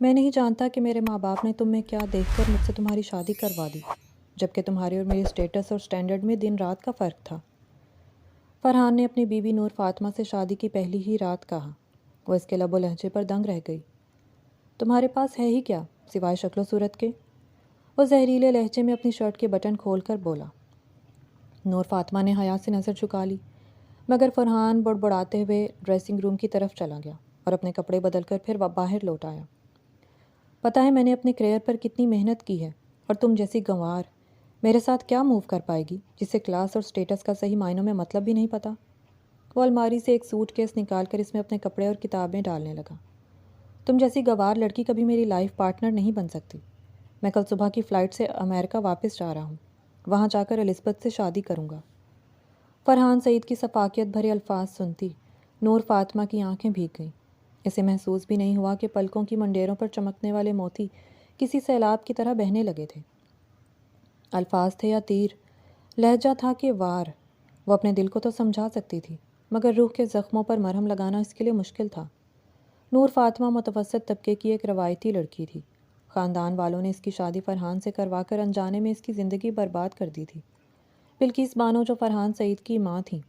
میں نہیں جانتا کہ میرے ماں باپ نے تم میں کیا دیکھ کر مجھ سے تمہاری شادی کروا دی، جبکہ تمہارے اور میرے اسٹیٹس اور سٹینڈرڈ میں دن رات کا فرق تھا۔ فرحان نے اپنی بیوی نور فاطمہ سے شادی کی پہلی ہی رات کہا۔ وہ اس کے لب و لہجے پر دنگ رہ گئی۔ تمہارے پاس ہے ہی کیا سوائے شکل و صورت کے؟ وہ زہریلے لہجے میں اپنی شرٹ کے بٹن کھول کر بولا۔ نور فاطمہ نے حیا سے نظر جھکا لی، مگر فرحان بڑبڑاتے ہوئے ڈریسنگ روم کی طرف چلا گیا اور اپنے کپڑے بدل کر پھر باہر لوٹ آیا۔ پتہ ہے میں نے اپنے کریئر پر کتنی محنت کی ہے، اور تم جیسی گنوار میرے ساتھ کیا موو کر پائے گی جسے کلاس اور سٹیٹس کا صحیح معنوں میں مطلب بھی نہیں پتہ۔ وہ الماری سے ایک سوٹ کیس نکال کر اس میں اپنے کپڑے اور کتابیں ڈالنے لگا۔ تم جیسی گنوار لڑکی کبھی میری لائف پارٹنر نہیں بن سکتی۔ میں کل صبح کی فلائٹ سے امریکہ واپس جا رہا ہوں، وہاں جا کر الزبتھ سے شادی کروں گا۔ فرحان سعید کی سفاکیت بھرے الفاظ سنتی نور فاطمہ کی آنکھیں بھیگ گئیں۔ اسے محسوس بھی نہیں ہوا کہ پلکوں کی منڈیروں پر چمکنے والے موتی کسی سیلاب کی طرح بہنے لگے تھے۔ الفاظ تھے یا تیر، لہجہ تھا کہ وار۔ وہ اپنے دل کو تو سمجھا سکتی تھی، مگر روح کے زخموں پر مرہم لگانا اس کے لیے مشکل تھا۔ نور فاطمہ متوسط طبقے کی ایک روایتی لڑکی تھی۔ خاندان والوں نے اس کی شادی فرحان سے کروا کر انجانے میں اس کی زندگی برباد کر دی تھی۔ بلقیس بانو جو فرحان سعید کی ماں تھیں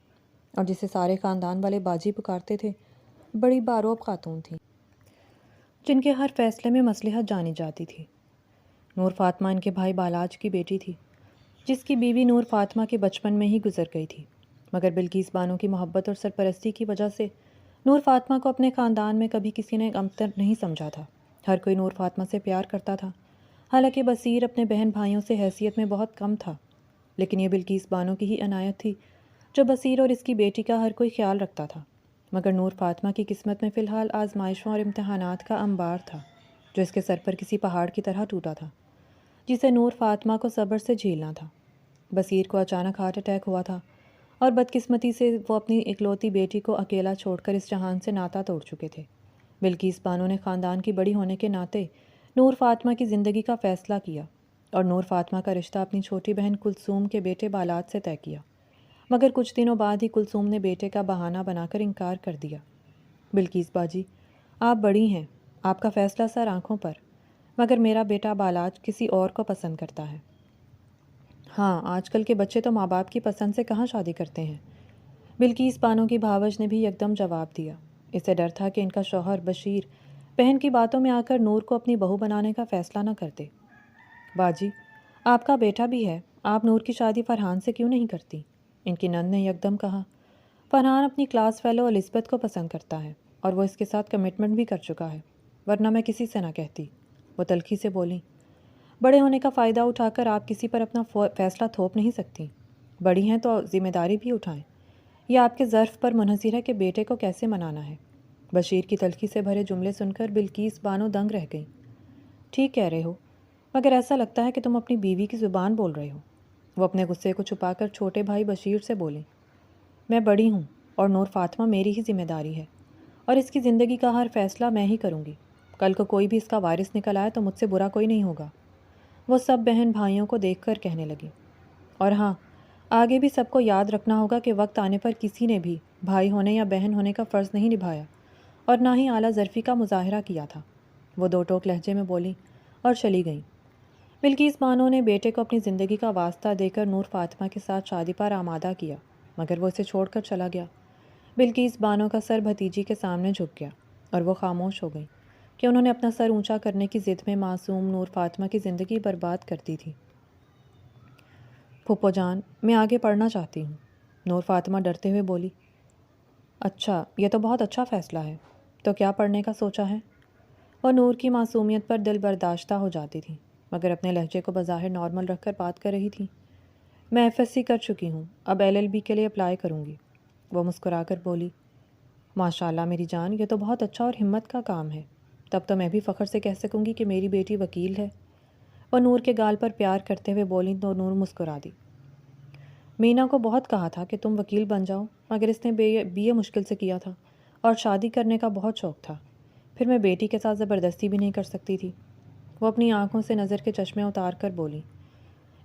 اور جسے سارے خاندان والے باجی پکارتے تھے، بڑی باروب خاتون تھیں جن کے ہر فیصلے میں مصلحت جانی جاتی تھی۔ نور فاطمہ ان کے بھائی بالاج کی بیٹی تھی، جس کی بیوی نور فاطمہ کے بچپن میں ہی گزر گئی تھی، مگر بلقیس بانو کی محبت اور سرپرستی کی وجہ سے نور فاطمہ کو اپنے خاندان میں کبھی کسی نے کمتر نہیں سمجھا تھا۔ ہر کوئی نور فاطمہ سے پیار کرتا تھا، حالانکہ بصیر اپنے بہن بھائیوں سے حیثیت میں بہت کم تھا، لیکن یہ بلقیس بانو کی ہی عنایت تھی جو بصیر اور اس کی بیٹی کا ہر کوئی خیال رکھتا تھا۔ مگر نور فاطمہ کی قسمت میں فی الحال آزمائشوں اور امتحانات کا انبار تھا، جو اس کے سر پر کسی پہاڑ کی طرح ٹوٹا تھا، جسے نور فاطمہ کو صبر سے جھیلنا تھا۔ بصیر کو اچانک ہارٹ اٹیک ہوا تھا، اور بدقسمتی سے وہ اپنی اکلوتی بیٹی کو اکیلا چھوڑ کر اس جہان سے ناتا توڑ چکے تھے۔ بلقیس بانو نے خاندان کی بڑی ہونے کے ناطے نور فاطمہ کی زندگی کا فیصلہ کیا اور نور فاطمہ کا رشتہ اپنی چھوٹی بہن کلثوم کے بیٹے بالاج سے طے کیا، مگر کچھ دنوں بعد ہی کلثوم نے بیٹے کا بہانہ بنا کر انکار کر دیا۔ بلقیس باجی، آپ بڑی ہیں، آپ کا فیصلہ سر آنکھوں پر، مگر میرا بیٹا بالاج کسی اور کو پسند کرتا ہے۔ ہاں، آج کل کے بچے تو ماں باپ کی پسند سے کہاں شادی کرتے ہیں۔ بلقیس بانو کی بھاوج نے بھی یکدم جواب دیا۔ اسے ڈر تھا کہ ان کا شوہر بشیر بہن کی باتوں میں آ کر نور کو اپنی بہو بنانے کا فیصلہ نہ کر دے۔ باجی، آپ کا بیٹا بھی ہے، آپ نور کی شادی فرحان سے کیوں نہیں کرتی؟ ان کی نند نے یکدم کہا۔ فرحان اپنی کلاس فیلو الزبتھ کو پسند کرتا ہے، اور وہ اس کے ساتھ کمٹمنٹ بھی کر چکا ہے، ورنہ میں کسی سے نہ کہتی، وہ تلخی سے بولی۔ بڑے ہونے کا فائدہ اٹھا کر آپ کسی پر اپنا فیصلہ تھوپ نہیں سکتی۔ بڑی ہیں تو ذمہ داری بھی اٹھائیں۔ یہ آپ کے ظرف پر منحصر ہے کہ بیٹے کو کیسے منانا ہے۔ بشیر کی تلخی سے بھرے جملے سن کر بلقیس بانو دنگ رہ گئی۔ ٹھیک کہہ رہے ہو، مگر ایسا لگتا ہے کہ تم اپنی بیوی کی زبان بول رہے ہو۔ وہ اپنے غصے کو چھپا کر چھوٹے بھائی بشیر سے بولی۔ میں بڑی ہوں اور نور فاطمہ میری ہی ذمہ داری ہے، اور اس کی زندگی کا ہر فیصلہ میں ہی کروں گی۔ کل کو کوئی بھی اس کا وارث نکل آئے تو مجھ سے برا کوئی نہیں ہوگا، وہ سب بہن بھائیوں کو دیکھ کر کہنے لگی۔ اور ہاں، آگے بھی سب کو یاد رکھنا ہوگا کہ وقت آنے پر کسی نے بھی بھائی ہونے یا بہن ہونے کا فرض نہیں نبھایا، اور نہ ہی اعلیٰ ظرفی کا مظاہرہ کیا تھا، وہ دو ٹوک لہجے میں بولی اور چلی گئیں۔ بلقیس بانو نے بیٹے کو اپنی زندگی کا واسطہ دے کر نور فاطمہ کے ساتھ شادی پر آمادہ کیا، مگر وہ اسے چھوڑ کر چلا گیا۔ بلقیس بانو کا سر بھتیجی کے سامنے جھک گیا، اور وہ خاموش ہو گئی کہ انہوں نے اپنا سر اونچا کرنے کی ضد میں معصوم نور فاطمہ کی زندگی برباد کر دی تھی۔ پھوپھو جان، میں آگے پڑھنا چاہتی ہوں، نور فاطمہ ڈرتے ہوئے بولی۔ اچھا، یہ تو بہت اچھا فیصلہ ہے، تو کیا پڑھنے کا سوچا ہے؟ وہ نور کی معصومیت پر دل برداشتہ ہو جاتی تھی، مگر اپنے لہجے کو بظاہر نارمل رکھ کر بات کر رہی تھی۔ میں ایف ایس سی کر چکی ہوں، اب ایل ایل بی کے لیے اپلائی کروں گی، وہ مسکرا کر بولی۔ ماشاء اللہ میری جان، یہ تو بہت اچھا اور ہمت کا کام ہے، تب تو میں بھی فخر سے کہہ سکوں گی کہ میری بیٹی وکیل ہے، وہ نور کے گال پر پیار کرتے ہوئے بولی تو نور مسکرا دی۔ مینا کو بہت کہا تھا کہ تم وکیل بن جاؤ، مگر اس نے بی اے مشکل سے کیا تھا، اور شادی کرنے کا بہت شوق تھا، پھر میں بیٹی کے ساتھ زبردستی بھی نہیں کر سکتی تھی، وہ اپنی آنکھوں سے نظر کے چشمے اتار کر بولی۔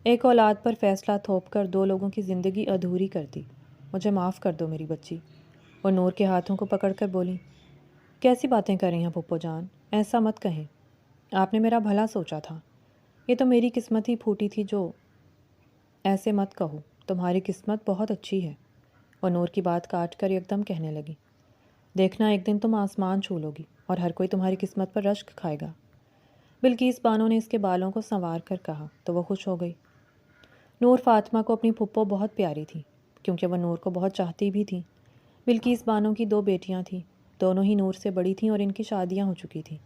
ایک اولاد پر فیصلہ تھوپ کر دو لوگوں کی زندگی ادھوری کر دی، مجھے معاف کر دو میری بچی، وہ نور کے ہاتھوں کو پکڑ کر بولی۔ کیسی باتیں کر رہی ہیں پھپھو جان، ایسا مت کہیں، آپ نے میرا بھلا سوچا تھا، یہ تو میری قسمت ہی پھوٹی تھی جو۔ ایسے مت کہو، تمہاری قسمت بہت اچھی ہے، وہ نور کی بات کاٹ کر ایک دم کہنے لگی۔ دیکھنا ایک دن تم آسمان چھو لو گی اور ہر کوئی تمہاری قسمت پر رشک کھائے گا۔ بلقیس بانو نے اس کے بالوں کو سنوار کر کہا تو وہ خوش ہو گئی۔ نور فاطمہ کو اپنی پھپھو بہت پیاری تھی کیونکہ وہ نور کو بہت چاہتی بھی تھی۔ بلقیس بانو کی 2 بیٹیاں تھیں، دونوں ہی نور سے بڑی تھیں اور ان کی شادیاں ہو چکی تھیں۔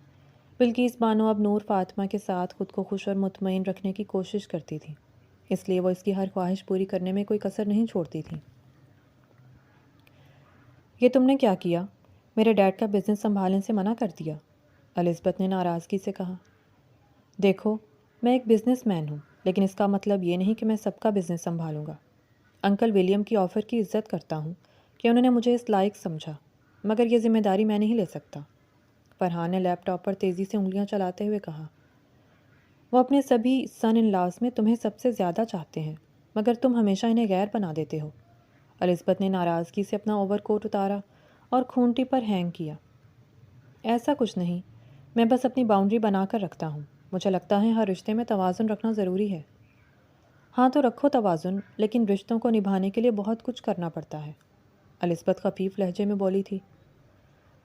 بلقیس بانو اب نور فاطمہ کے ساتھ خود کو خوش اور مطمئن رکھنے کی کوشش کرتی تھی، اس لیے وہ اس کی ہر خواہش پوری کرنے میں کوئی کسر نہیں چھوڑتی تھی۔ یہ تم نے کیا کیا؟ میرے ڈیڈ کا بزنس سنبھالنے سے منع کر دیا، الزبتھ نے ناراضگی سے کہا۔ دیکھو، میں ایک بزنس مین ہوں، لیکن اس کا مطلب یہ نہیں کہ میں سب کا بزنس سنبھالوں گا۔ انکل ولیم کی آفر کی عزت کرتا ہوں کہ انہوں نے مجھے اس لائق سمجھا، مگر یہ ذمہ داری میں نہیں لے سکتا۔ فرحان نے لیپ ٹاپ پر تیزی سے انگلیاں چلاتے ہوئے کہا۔ وہ اپنے سبھی سن ان لاز میں تمہیں سب سے زیادہ چاہتے ہیں، مگر تم ہمیشہ انہیں غیر بنا دیتے ہو۔ الزبتھ نے ناراضگی سے اپنا اوور کوٹ اتارا اور کھونٹی پر ہینگ کیا۔ ایسا کچھ نہیں، میں بس اپنی باؤنڈری بنا کر رکھتا ہوں۔ مجھے لگتا ہے ہر رشتے میں توازن رکھنا ضروری ہے۔ ہاں تو رکھو توازن، لیکن رشتوں کو نبھانے کے لیے بہت کچھ کرنا پڑتا ہے، الزبتھ خفیف لہجے میں بولی تھی۔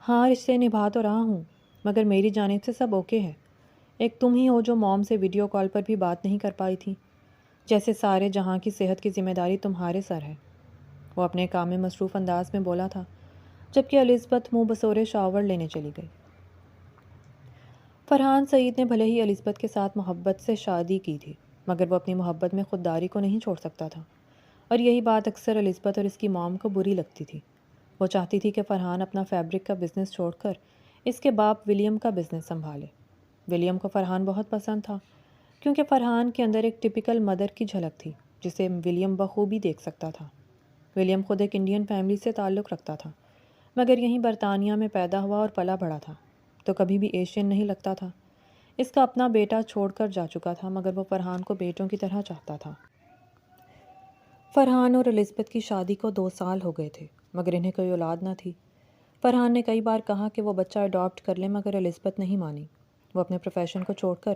ہاں، رشتے نبھا تو رہا ہوں، مگر میری جانب سے سب اوکے ہے۔ ایک تم ہی ہو جو موم سے ویڈیو کال پر بھی بات نہیں کر پائی تھی، جیسے سارے جہاں کی صحت کی ذمہ داری تمہارے سر ہے۔ وہ اپنے کام میں مصروف انداز میں بولا تھا، جبکہ الزبتھ منہ بسورے شاور لینے چلی گئی۔ فرحان سعید نے بھلے ہی الزبتھ کے ساتھ محبت سے شادی کی تھی، مگر وہ اپنی محبت میں خودداری کو نہیں چھوڑ سکتا تھا، اور یہی بات اکثر الزبتھ اور اس کی موم کو بری لگتی تھی۔ وہ چاہتی تھی کہ فرحان اپنا فیبرک کا بزنس چھوڑ کر اس کے باپ ولیم کا بزنس سنبھالے۔ ولیم کو فرحان بہت پسند تھا کیونکہ فرحان کے اندر ایک ٹپیکل مدر کی جھلک تھی جسے ولیم بخوبی دیکھ سکتا تھا۔ ولیم خود ایک انڈین فیملی سے تعلق رکھتا تھا، مگر یہیں برطانیہ میں پیدا ہوا اور پلا بڑھا تھا، تو کبھی بھی ایشین نہیں لگتا تھا۔ اس کا اپنا بیٹا چھوڑ کر جا چکا تھا، مگر وہ فرحان کو بیٹوں کی طرح چاہتا تھا۔ فرحان اور الزبتھ کی شادی کو 2 سال ہو گئے تھے، مگر انہیں کوئی اولاد نہ تھی۔ فرحان نے کئی بار کہا کہ وہ بچہ اڈاپٹ کر لیں، مگر الزبتھ نہیں مانی۔ وہ اپنے پروفیشن کو چھوڑ کر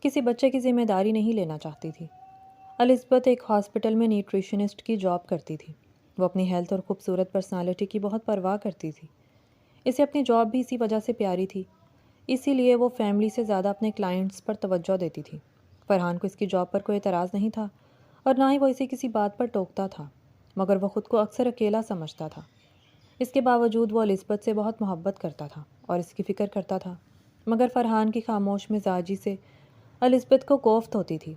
کسی بچے کی ذمہ داری نہیں لینا چاہتی تھی۔ الزبتھ ایک ہاسپٹل میں نیوٹریشنسٹ کی جاب کرتی تھی۔ وہ اپنی ہیلتھ اور خوبصورت پرسنالٹی کی بہت پرواہ کرتی تھی۔ اسے اپنی جاب بھی اسی وجہ سے پیاری تھی، اسی لیے وہ فیملی سے زیادہ اپنے کلائنٹس پر توجہ دیتی تھی۔ فرحان کو اس کی جاب پر کوئی اعتراض نہیں تھا اور نہ ہی وہ اسے کسی بات پر ٹوکتا تھا، مگر وہ خود کو اکثر اکیلا سمجھتا تھا۔ اس کے باوجود وہ الزبتھ سے بہت محبت کرتا تھا اور اس کی فکر کرتا تھا، مگر فرحان کی خاموش مزاجی سے الزبتھ کو کوفت ہوتی تھی۔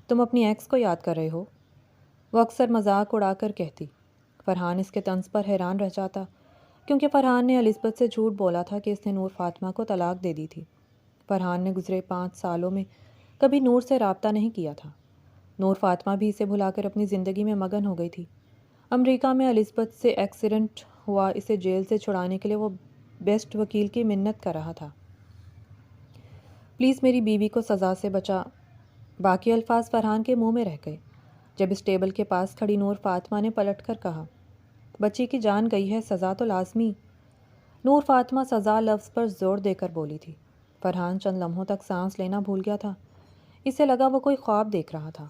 تم اپنی ایکس کو یاد کر رہے ہو؟ وہ اکثر مذاق اڑا کر کہتی۔ فرحان اس کے طنز پر حیران رہ جاتا کیونکہ فرحان نے الزبتھ سے جھوٹ بولا تھا کہ اس نے نور فاطمہ کو طلاق دے دی تھی۔ فرحان نے گزرے 5 سالوں میں کبھی نور سے رابطہ نہیں کیا تھا۔ نور فاطمہ بھی اسے بھلا کر اپنی زندگی میں مگن ہو گئی تھی۔ امریکہ میں الزبتھ سے ایکسیڈنٹ ہوا، اسے جیل سے چھڑانے کے لیے وہ بیسٹ وکیل کی منت کر رہا تھا۔ پلیز میری بیوی کو سزا سے بچا۔ باقی الفاظ فرحان کے منہ میں رہ گئے جب اس ٹیبل کے پاس کھڑی نور فاطمہ نے پلٹ کر کہا، بچی کی جان گئی ہے، سزا تو لازمی۔ نور فاطمہ سزا لفظ پر زور دے کر بولی تھی۔ فرحان چند لمحوں تک سانس لینا بھول گیا تھا، اسے لگا وہ کوئی خواب دیکھ رہا تھا۔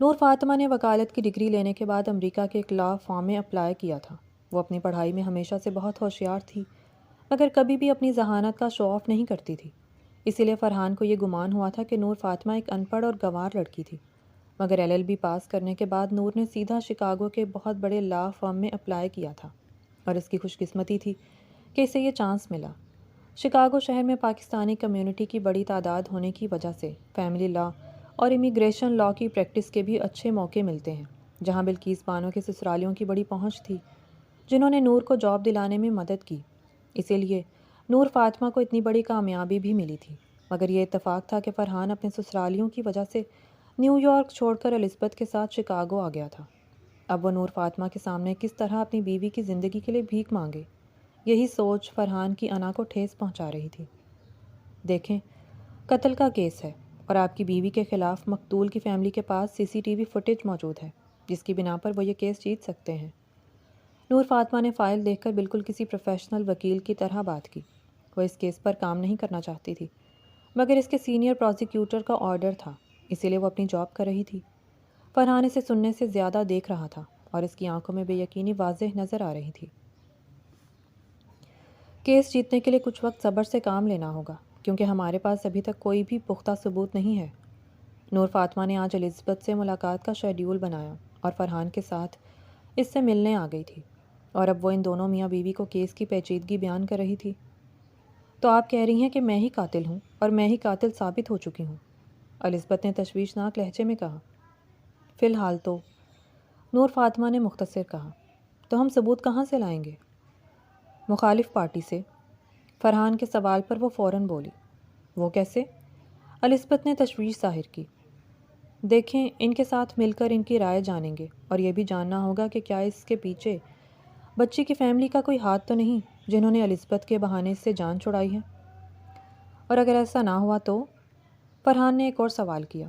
نور فاطمہ نے وکالت کی ڈگری لینے کے بعد امریکہ کے ایک لا فارم میں اپلائی کیا تھا۔ وہ اپنی پڑھائی میں ہمیشہ سے بہت ہوشیار تھی، مگر کبھی بھی اپنی ذہانت کا شو آف نہیں کرتی تھی۔ اسی لیے فرحان کو یہ گمان ہوا تھا کہ نور فاطمہ ایک ان پڑھ اور گنوار لڑکی تھی، مگر LLB پاس کرنے کے بعد نور نے سیدھا شکاگو کے بہت بڑے لا فرم میں اپلائی کیا تھا، اور اس کی خوش قسمتی تھی کہ اسے یہ چانس ملا۔ شکاگو شہر میں پاکستانی کمیونٹی کی بڑی تعداد ہونے کی وجہ سے فیملی لا اور امیگریشن لا کی پریکٹس کے بھی اچھے موقع ملتے ہیں، جہاں بلقیس بانو کے سسرالیوں کی بڑی پہنچ تھی، جنہوں نے نور کو جاب دلانے میں مدد کی۔ اسی لیے نور فاطمہ کو اتنی بڑی کامیابی بھی ملی تھی، مگر یہ اتفاق تھا کہ فرحان اپنے سسرالیوں کی وجہ سے نیو یارک چھوڑ کر الزبتھ کے ساتھ شکاگو آ گیا تھا۔ اب وہ نور فاطمہ کے سامنے کس طرح اپنی بیوی کی زندگی کے لیے بھیک مانگے، یہی سوچ فرحان کی انا کو ٹھیس پہنچا رہی تھی۔ دیکھیں، قتل کا کیس ہے اور آپ کی بیوی کے خلاف مقتول کی فیملی کے پاس CCTV فوٹیج موجود ہے، جس کی بنا پر وہ یہ کیس جیت سکتے ہیں۔ نور فاطمہ نے فائل دیکھ کر بالکل کسی پروفیشنل وکیل کی طرح بات کی۔ وہ اس کیس پر کام نہیں کرنا چاہتی تھی، مگر اس کے سینئر پروسیکیوٹر کا آرڈر تھا، اسی لیے وہ اپنی جاب کر رہی تھی۔ فرحان اسے سننے سے زیادہ دیکھ رہا تھا اور اس کی آنکھوں میں بے یقینی واضح نظر آ رہی تھی۔ کیس جیتنے کے لیے کچھ وقت صبر سے کام لینا ہوگا، کیونکہ ہمارے پاس ابھی تک کوئی بھی پختہ ثبوت نہیں ہے۔ نور فاطمہ نے آج الزبتھ سے ملاقات کا شیڈیول بنایا اور فرحان کے ساتھ اس سے ملنے آ گئی تھی، اور اب وہ ان دونوں میاں بیوی کو کیس کی پیچیدگی بیان کر رہی تھی۔ تو آپ کہہ رہی ہیں کہ میں ہی قاتل ہوں اور میں ہی قاتل ثابت ہو چکی ہوں، الزبتھ نے تشویشناک لہجے میں کہا۔ فی الحال تو، نور فاطمہ نے مختصر کہا۔ تو ہم ثبوت کہاں سے لائیں گے؟ مخالف پارٹی سے۔ فرحان کے سوال پر وہ فوراً بولی۔ وہ کیسے؟ الزبتھ نے تشویش ظاہر کی۔ دیکھیں، ان کے ساتھ مل کر ان کی رائے جانیں گے، اور یہ بھی جاننا ہوگا کہ کیا اس کے پیچھے بچی کی فیملی کا کوئی ہاتھ تو نہیں، جنہوں نے الزبتھ کے بہانے سے جان چھڑائی ہے۔ اور اگر ایسا نہ ہوا تو؟ فرحان نے ایک اور سوال کیا۔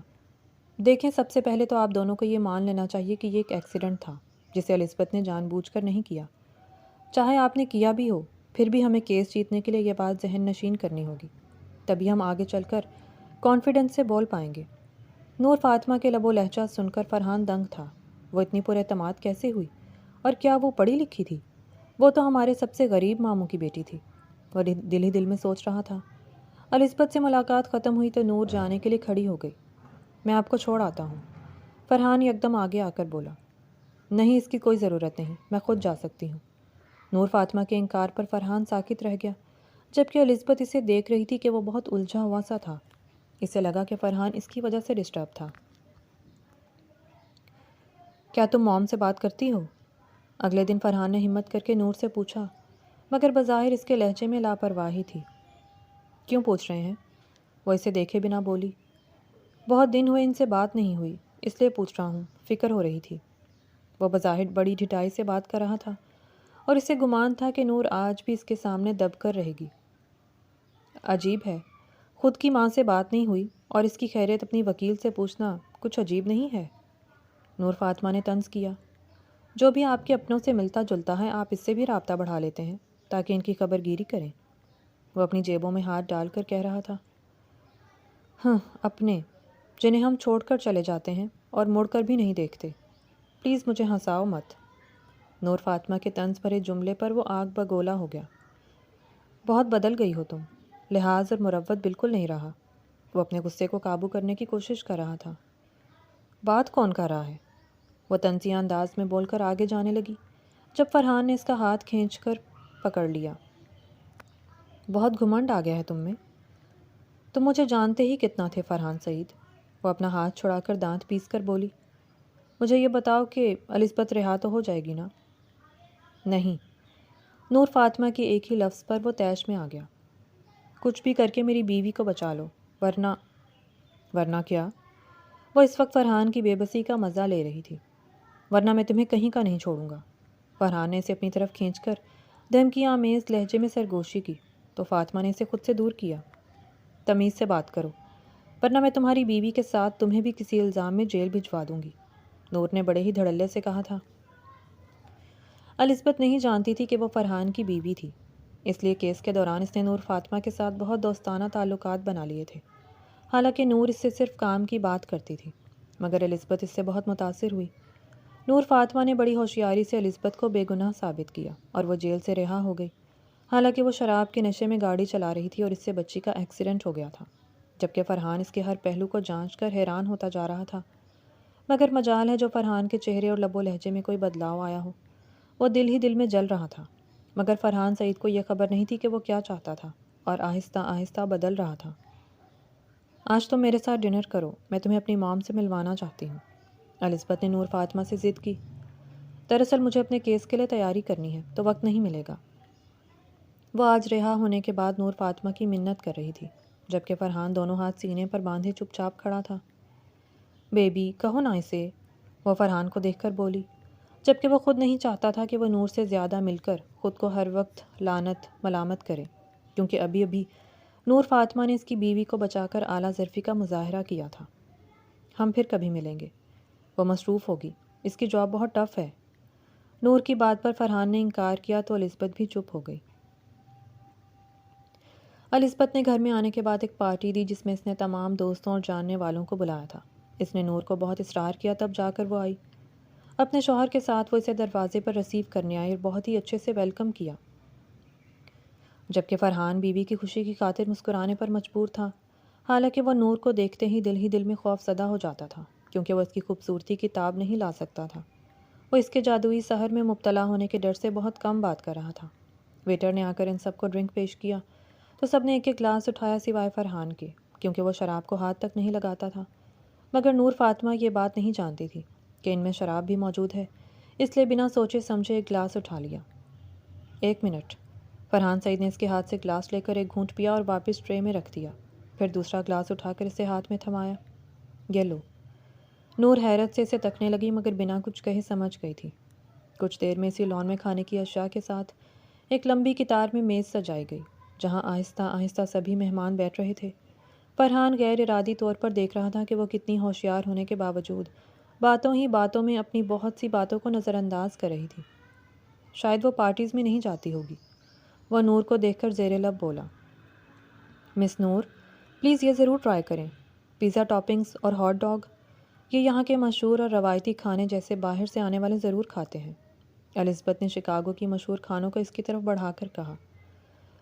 دیکھیں، سب سے پہلے تو آپ دونوں کو یہ مان لینا چاہیے کہ یہ ایک ایکسیڈنٹ تھا، جسے الزبتھ نے جان بوجھ کر نہیں کیا۔ چاہے آپ نے کیا بھی ہو، پھر بھی ہمیں کیس جیتنے کے لیے یہ بات ذہن نشین کرنی ہوگی، تبھی ہم آگے چل کر کانفیڈنس سے بول پائیں گے۔ نور فاطمہ کے لب و لہجہ سن کر فرحان دنگ تھا۔ وہ اتنی پر اعتماد کیسے ہوئی؟ اور کیا وہ پڑھی لکھی تھی؟ وہ تو ہمارے سب سے غریب ماموں کی بیٹی تھی۔ وہ دل ہی دل میں سوچ رہا تھا۔ الزبتھ سے ملاقات ختم ہوئی تو نور جانے کے لیے کھڑی ہو گئی۔ میں آپ کو چھوڑ آتا ہوں، فرحان یکدم آگے آ کر بولا۔ نہیں، اس کی کوئی ضرورت نہیں، میں خود جا سکتی ہوں۔ نور فاطمہ کے انکار پر فرحان ساکت رہ گیا، جبکہ الزبتھ اسے دیکھ رہی تھی کہ وہ بہت الجھا ہوا سا تھا۔ اسے لگا کہ فرحان اس کی وجہ سے ڈسٹرب تھا۔ کیا تم موم سے بات کرتی ہو؟ اگلے دن فرحان نے ہمت کر کے نور سے پوچھا، مگر بظاہر اس کے لہجے میں لاپرواہی تھی۔ کیوں پوچھ رہے ہیں؟ وہ اسے دیکھے بنا بولی۔ بہت دن ہوئے ان سے بات نہیں ہوئی، اس لیے پوچھ رہا ہوں، فکر ہو رہی تھی۔ وہ بظاہر بڑی ڈھٹائی سے بات کر رہا تھا، اور اسے گمان تھا کہ نور آج بھی اس کے سامنے دب کر رہے گی۔ عجیب ہے، خود کی ماں سے بات نہیں ہوئی اور اس کی خیریت اپنی وکیل سے پوچھنا کچھ عجیب نہیں ہے؟ نور فاطمہ نے طنز کیا۔ جو بھی آپ کے اپنوں سے ملتا جلتا ہے، آپ اس سے بھی رابطہ بڑھا لیتے ہیں تاکہ ان کی خبر گیری کریں۔ وہ اپنی جیبوں میں ہاتھ ڈال کر کہہ رہا تھا۔ ہاں، اپنے، جنہیں ہم چھوڑ کر چلے جاتے ہیں اور مڑ کر بھی نہیں دیکھتے۔ پلیز مجھے ہنساؤ مت۔ نور فاطمہ کے طنز بھرے جملے پر وہ آگ بگولا ہو گیا۔ بہت بدل گئی ہو تم، لحاظ اور مروت بالکل نہیں رہا۔ وہ اپنے غصے کو قابو کرنے کی کوشش کر رہا تھا۔ بات کون کر رہا ہے؟ وہ طنزیہ انداز میں بول کر آگے جانے لگی، جب فرحان نے اس کا ہاتھ کھینچ کر پکڑ لیا۔ بہت گھمنڈ آ گیا ہے تم میں۔ تم مجھے جانتے ہی کتنا تھے فرحان سعید۔ وہ اپنا ہاتھ چھڑا کر دانت پیس کر بولی۔ مجھے یہ بتاؤ کہ الزبتھ رہا تو ہو جائے گی نا؟ نہیں۔ نور فاطمہ کی ایک ہی لفظ پر وہ طیش میں آ گیا۔ کچھ بھی کر کے میری بیوی کو بچا لو، ورنہ کیا؟ وہ اس وقت فرحان کی بے بسی کا مزہ لے رہی تھی۔ ورنہ میں تمہیں کہیں کا نہیں چھوڑوں گا۔ فرحان نے اسے اپنی طرف کھینچ کر دھمکی آمیز لہجے میں سرگوشی کی تو فاطمہ نے اسے خود سے دور کیا۔ تمیز سے بات کرو، ورنہ میں تمہاری بیوی کے ساتھ تمہیں بھی کسی الزام میں جیل بھجوا دوں گی، نور نے بڑے ہی دھڑلے سے کہا تھا۔ الزبتھ نہیں جانتی تھی کہ وہ فرحان کی بیوی تھی، اس لیے کیس کے دوران اس نے نور فاطمہ کے ساتھ بہت دوستانہ تعلقات بنا لیے تھے۔ حالانکہ نور اس سے صرف کام کی بات کرتی تھی، مگر الزبتھ اس سے بہت متاثر ہوئی۔ نور فاطمہ نے بڑی ہوشیاری سے الزبتھ کو بے گناہ ثابت کیا اور وہ جیل سے رہا ہو گئی۔ حالانکہ وہ شراب کے نشے میں گاڑی چلا رہی تھی اور اس سے بچی کا ایکسیڈنٹ ہو گیا تھا، جبکہ فرحان اس کے ہر پہلو کو جانچ کر حیران ہوتا جا رہا تھا۔ مگر مجال ہے جو فرحان کے چہرے اور لب و لہجے میں کوئی بدلاؤ آیا ہو۔ وہ دل ہی دل میں جل رہا تھا، مگر فرحان سعید کو یہ خبر نہیں تھی کہ وہ کیا چاہتا تھا، اور آہستہ آہستہ بدل رہا تھا۔ آج تم میرے ساتھ ڈنر کرو، میں تمہیں اپنی مام سے ملوانا چاہتی ہوں، الزبتھ نے نور فاطمہ سے ضد کی۔ دراصل مجھے اپنے کیس کے لیے تیاری کرنی ہے تو وقت نہیں ملے گا۔ وہ آج رہا ہونے کے بعد نور فاطمہ کی منت کر رہی تھی، جبکہ فرحان دونوں ہاتھ سینے پر باندھے چپ چاپ کھڑا تھا۔ بیبی، کہو نا اسے، وہ فرحان کو دیکھ کر بولی، جبکہ وہ خود نہیں چاہتا تھا کہ وہ نور سے زیادہ مل کر خود کو ہر وقت لعنت ملامت کرے، کیونکہ ابھی ابھی نور فاطمہ نے اس کی بیوی کو بچا کر اعلیٰ ظرفی کا مظاہرہ کیا تھا۔ ہم پھر کبھی ملیں گے، وہ مصروف ہوگی، اس کی جاب بہت ٹف ہے۔ نور کی بات پر فرحان نے انکار کیا تو الزبتھ بھی چپ ہو گئی۔ الزبتھ نے گھر میں آنے کے بعد ایک پارٹی دی جس میں اس نے تمام دوستوں اور جاننے والوں کو بلایا تھا۔ اس نے نور کو بہت اصرار کیا، تب جا کر وہ آئی۔ اپنے شوہر کے ساتھ وہ اسے دروازے پر ریسیو کرنے آئی اور بہت ہی اچھے سے ویلکم کیا، جبکہ فرحان بیوی کی خوشی کی خاطر مسکرانے پر مجبور تھا، حالانکہ وہ نور کو دیکھتے ہی دل میں خوف زدہ ہو جاتا تھا، کیونکہ وہ اس کی خوبصورتی کی تاب نہیں لا سکتا تھا۔ وہ اس کے جادوئی سحر میں مبتلا ہونے کے ڈر سے بہت کم بات کر رہا تھا۔ ویٹر نے آ کر ان سب کو ڈرنک پیش کیا تو سب نے ایک ایک گلاس اٹھایا سوائے فرحان کے، کیونکہ وہ شراب کو ہاتھ تک نہیں لگاتا تھا۔ مگر نور فاطمہ یہ بات نہیں جانتی تھی کہ ان میں شراب بھی موجود ہے، اس لیے بنا سوچے سمجھے ایک گلاس اٹھا لیا۔ 1 منٹ، فرحان سعید نے اس کے ہاتھ سے گلاس لے کر ایک گھونٹ پیا اور واپس ٹرے میں رکھ دیا، پھر دوسرا گلاس اٹھا کر اسے ہاتھ میں تھمایا۔ یہ لو۔ نور حیرت سے اسے تکنے لگی، مگر بنا کچھ کہے سمجھ گئی تھی۔ کچھ دیر میں اسی لان میں کھانے کی اشیاء کے ساتھ ایک لمبی قطار میں میز سجائی گئی، جہاں آہستہ آہستہ سبھی مہمان بیٹھ رہے تھے۔ فرحان غیر ارادی طور پر دیکھ رہا تھا کہ وہ کتنی ہوشیار ہونے کے باوجود باتوں ہی باتوں میں اپنی بہت سی باتوں کو نظر انداز کر رہی تھی۔ شاید وہ پارٹیز میں نہیں جاتی ہوگی۔ وہ نور کو دیکھ کر زیر لب بولا، مس نور، پلیز یہ ضرور ٹرائی کریں، پیزا ٹاپنگز اور ہاٹ ڈاگ، یہ یہاں کے مشہور اور روایتی کھانے جیسے باہر سے آنے والے ضرور کھاتے ہیں۔ الزبتھ نے شکاگو کی مشہور کھانوں کو اس کی طرف بڑھا کر کہا۔